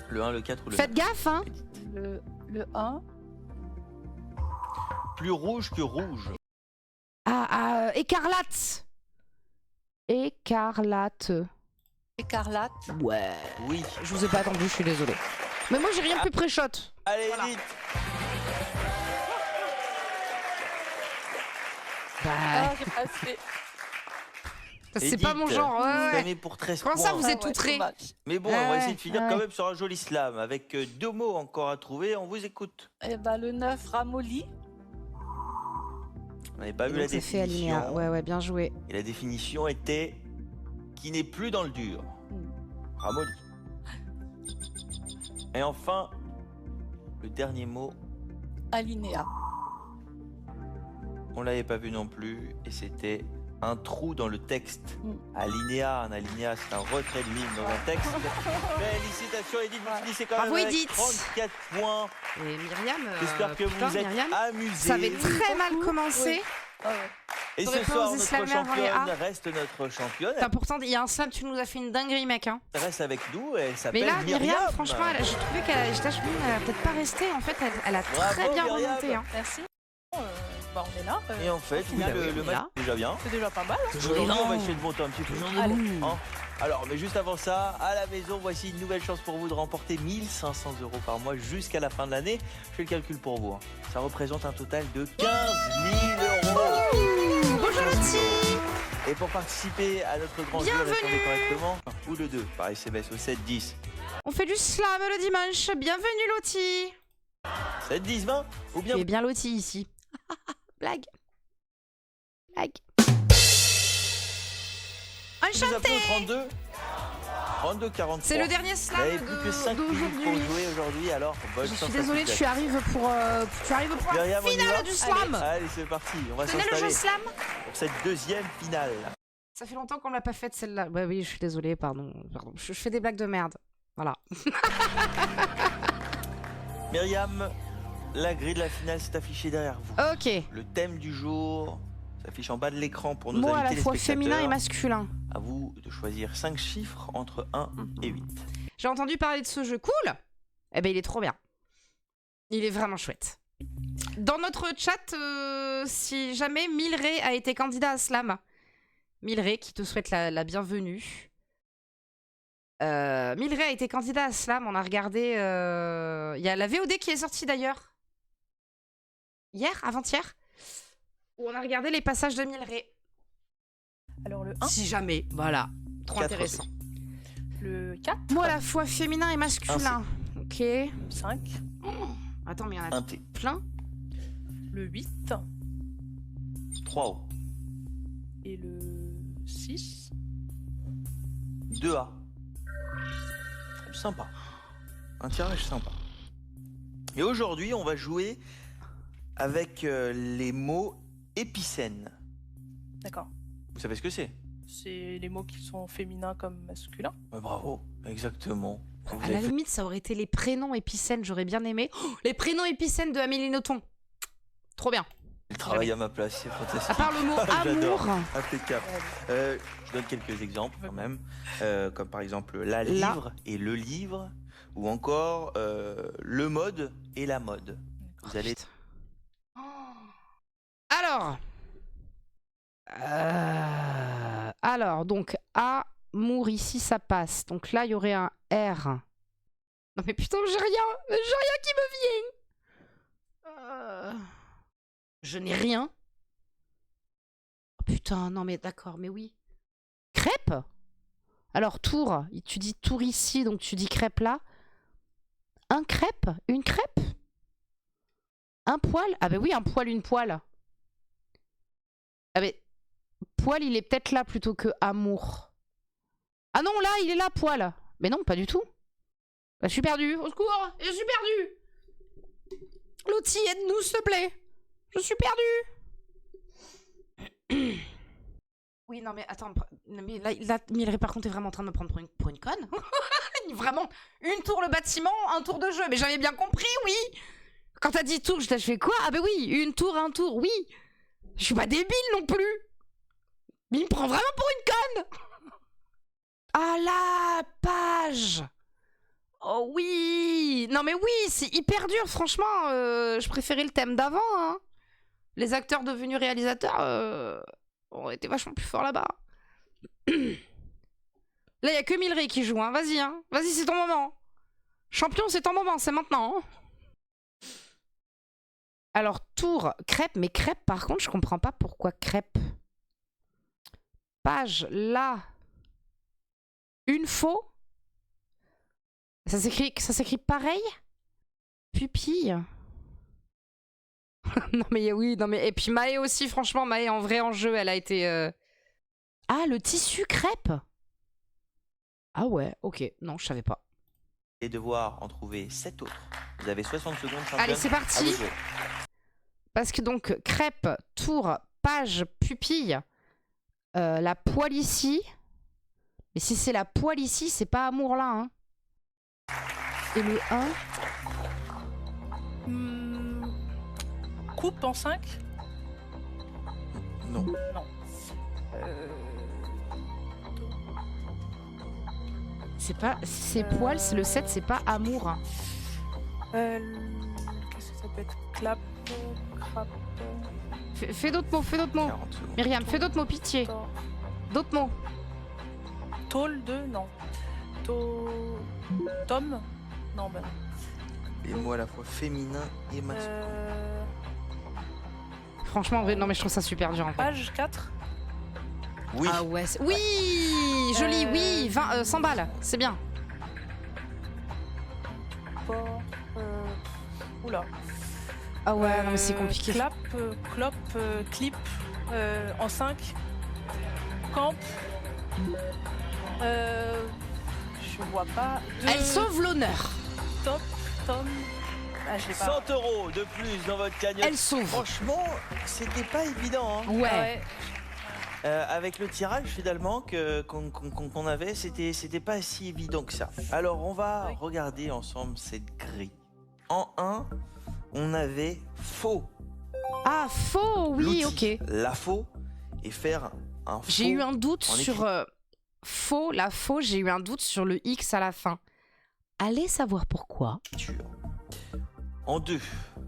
Le 1, le 4 ou le Faites 9. gaffe, hein. Le 1. Plus rouge que rouge. Ah, écarlate. Écarlate. Écarlate. Ouais. Oui. Je vous ai pas attendu, je suis désolée. Mais moi j'ai rien plus pré-shot. Allez, Voilà. vite. Bah, Ah, j'ai pas fait. c'est pas mon Edith, genre, ouais, ouais. Samé pour 13 Comment ça, points. vous êtes Ah ouais, outrés? dommage. Mais bon, Ah on va ouais, essayer de finir ah quand ouais. même sur un joli slam avec 2 mots encore à trouver. On vous écoute. Eh ben, le 9, ramolli. On n'avait pas Et vu la donc, ça fait alinéa. définition. Ouais, ouais, bien joué. Et la définition était qui n'est plus dans le dur. Ramolli. Et enfin, le dernier mot, Alinéa. on l'avait pas vu non plus, et c'était un trou dans le texte. Mm. Alinéa, un alinéa, c'est un retrait de ligne dans un texte. Félicitations Edith, vous finissez quand Bravo, même avec Edith. 34 points. Et Myriam, J'espère que putain, vous êtes Myriam, amusés. ça avait très mal commencé. Ah ouais. Et T'aurais ce pas soir, osé notre slammer avant les championne A. reste notre championne. Putain, pourtant, il y a un slam, tu nous as fait une dinguerie, mec. Hein. Elle reste avec nous, elle Mais s'appelle là, Myriam. Myriam, franchement, j'ai trouvé qu'elle a peut-être pas resté. En fait, elle a très Bravo, bien Myriam. remonté. Hein. Merci. Bah, on est là. Et en fait, oui, Bah oui, le on est match là. est déjà bien. C'est déjà pas mal. Hein. Aujourd'hui, non. on va essayer de monter un petit peu. Allez. Hein. Alors, mais juste avant ça, à la maison, voici une nouvelle chance pour vous de remporter 1 500 € par mois jusqu'à la fin de l'année. Je fais le calcul pour vous. Hein. Ça représente un total de 15 000 €. Bonjour, Loti. Et pour participer à notre grand jeu, Bienvenue. répondez correctement ou le 2 par SMS au 7 10. On fait du slam le dimanche. Bienvenue, Loti. 7 10 20 ou bien Tu es bien Loti ici. Blague. Blague. vous appelez Enchanté. au 32 43. C'est le dernier Vous slam n'avez plus que 5 minutes pour d'aujourd'hui. jouer aujourd'hui, alors bonne Je chance suis à désolée, toutes. tu arrives pour Myriam, on la y va finale du slam. Allez, c'est parti, on va Tenez le jeu s'installer slam. pour cette deuxième finale. Ça fait longtemps qu'on l'a pas faite celle-là. Bah oui, je suis désolée, pardon. Je fais des blagues de merde. Voilà. Myriam, la grille de la finale s'est affichée derrière vous. Ok. Le thème du jour s'affiche en bas de l'écran pour nos Mot à amis la fois féminin et téléspectateurs. masculin. À vous de choisir 5 chiffres entre 1 et 8. J'ai entendu parler de ce jeu cool. Eh ben il est trop bien. Il est vraiment chouette. Dans notre chat, si jamais Milray a été candidat à Slam, Milray qui te souhaite la bienvenue. Milray a été candidat à Slam, on a regardé... Il y a la VOD qui est sortie d'ailleurs. Hier, avant-hier. Où on a regardé les passages de Milray. Alors, le 1, Si jamais, voilà. Trop 4. intéressant. le 4, Moi à la fois féminin et masculin. Ok. le 5, Attends, mais il y en a 1 T. plein. le 8 3 O. et le 6. 2 A. Sympa. Un tirage sympa. Et aujourd'hui, on va jouer avec les mots épicènes. D'accord. Vous savez ce que c'est? C'est les mots qui sont féminins comme masculins. Bravo, exactement. Vous À avez la fait- limite, ça aurait été les prénoms épicènes, j'aurais bien aimé. Oh, les prénoms épicènes de Amélie Nothomb. Trop bien. Il travaille à ma place, c'est fantastique. À part le mot J'adore. amour. Impeccable. Je donne quelques exemples quand même, comme par exemple la Là. livre et le livre, ou encore le mode et la mode. Vous allez... Putain. Alors. Alors, donc, amour, ici, ça passe. Donc là, il y aurait un R. Non mais putain, j'ai rien qui me vient. Je n'ai rien. Oh, putain, non mais d'accord, mais oui. Crêpe? Alors, tour, tu dis tour ici, donc tu dis crêpe là. Un crêpe? Une crêpe? Un poil? Ah bah oui, un poil, une poêle. Ah mais poil, il est peut-être là plutôt que amour. Ah non, là, il est là, poil. Mais non, pas du tout. Bah, je suis perdu. Au secours, je suis perdu. Lottie, aide-nous, s'il te plaît. Je suis perdu. Oui, non mais attends, mais là, Mileray par contre est vraiment en train de me prendre pour une conne. Vraiment, une tour le bâtiment, un tour de jeu. Mais j'avais bien compris, oui. Quand t'as dit tour, je fais quoi? Ah bah oui, une tour, un tour, oui. Je suis pas débile non plus. Mais il me prend vraiment pour une conne. Ah la page. Oh oui. Non mais oui, c'est hyper dur, franchement. Je préférais le thème d'avant. Hein. Les acteurs devenus réalisateurs ont été vachement plus forts là-bas. Là, il n'y a que Mileray qui joue. Hein. Vas-y, hein. Vas-y, c'est ton moment. Champion, c'est ton moment, c'est maintenant. Hein. Alors, tour, crêpe. Mais crêpe, par contre, je comprends pas pourquoi crêpe. Page, là. Une faux. Ça s'écrit pareil. Pupille. Non mais oui, non mais... Et puis Maë aussi, franchement, Maë en vrai en jeu, elle a été... Ah, le tissu crêpe. Ah ouais, ok. Non, je savais pas. Et devoir en trouver 7 autres. Vous avez 60 secondes, championne. Allez, c'est À vous parti. de jouer. Parce que donc, crêpe, tour, page, pupille, la poêle ici. Mais si c'est la poêle ici, c'est pas amour là. Hein. Et le 1. Coupe en 5? Non. Non. C'est pas... C'est poêle, c'est le 7, c'est pas amour. Hein. Qu'est-ce que ça peut être? Clap, crap, Fais d'autres mots, fais d'autres mots. 40 secondes. Myriam, fais d'autres mots, pitié. D'autres mots. Tôle de... Non. Tom? Non, ben non. Les mots à la fois féminins et masculins. Franchement, non mais je trouve ça super dur en fait. Page 4? Oui. Ah ouais, oui, joli, oui, 100 balles, c'est bien. Port, oula. Ah ouais, non mais c'est compliqué. Clap, clop, clip, en 5. Camp. Je vois pas. Elle sauve l'honneur. Top, Tom. Ah, je l'ai pas. 100 € de plus dans votre cagnotte. Elle sauve. Franchement, c'était pas évident. Hein. Ouais. Ah ouais. Avec le tirage finalement qu'on avait, c'était pas si évident que ça. Alors on va Oui. regarder ensemble cette grille. En 1, on avait faux. Ah, faux, oui, L'outil, ok. La faux et faire un faux. J'ai eu un doute en sur faux, la faux, j'ai eu un doute sur le X à la fin. Allez savoir pourquoi. écriture. En 2,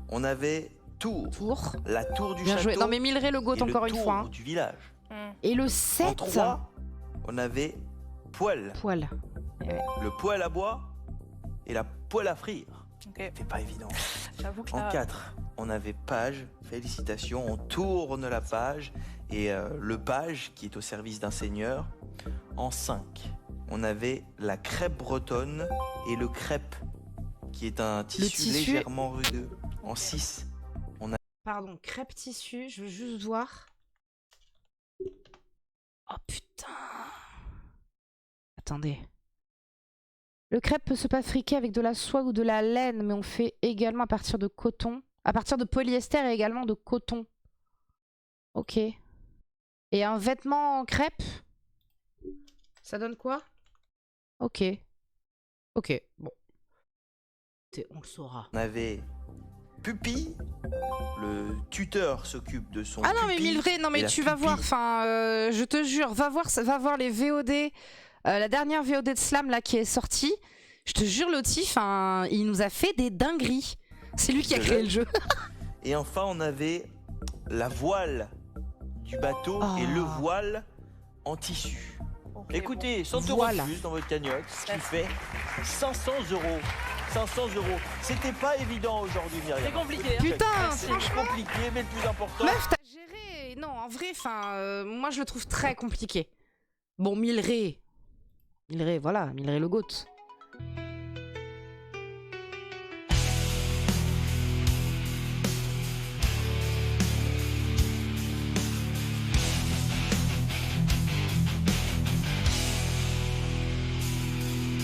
on avait tour. Tour. La tour du Bien château. joué. Non mais Mileray le goat et encore le une tour fois. Hein. du village. Et le En 7. 3, on avait poêle. Poil. Le poêle à bois et la poêle à frire. Ok. C'est pas évident. J'avoue que En là... 4, on avait page, félicitations, on tourne la page, et le page qui est au service d'un seigneur. En 5, on avait la crêpe bretonne et le crêpe, qui est un tissu, tissu. légèrement rudeux. En 6, Pardon, crêpe tissu, je veux juste voir. Oh putain. Attendez. Le crêpe peut se fabriquer avec de la soie ou de la laine, mais on fait également à partir de coton. À partir de polyester et également de coton. Ok. Et un vêtement en crêpe, ça donne quoi? Ok. Ok, bon. On le saura. on avait pupille. Le tuteur s'occupe de son Ah non, mais pupille, Milvray, non, et mais la tu vas voir, pupille- enfin, je te jure, va voir les VOD, la dernière VOD de Slam là qui est sortie. Je te jure, Lottie, enfin, il nous a fait des dingueries. C'est lui qui a C'est créé vrai. le jeu. Et enfin, on avait la voile du bateau et le Oh. voile en tissu. Ok, Écoutez, 100 € Voilà. de plus dans votre cagnotte, ce qui Merci. fait 500 €. 500 €. C'était pas évident aujourd'hui, bon. C'est Myriam. compliqué. Hein. Putain, C'est franchement, compliqué, mais le plus important. meuf, t'as géré. Non, en vrai, enfin, moi je le trouve très compliqué. Bon, Milvray, voilà, Milvray le GOAT.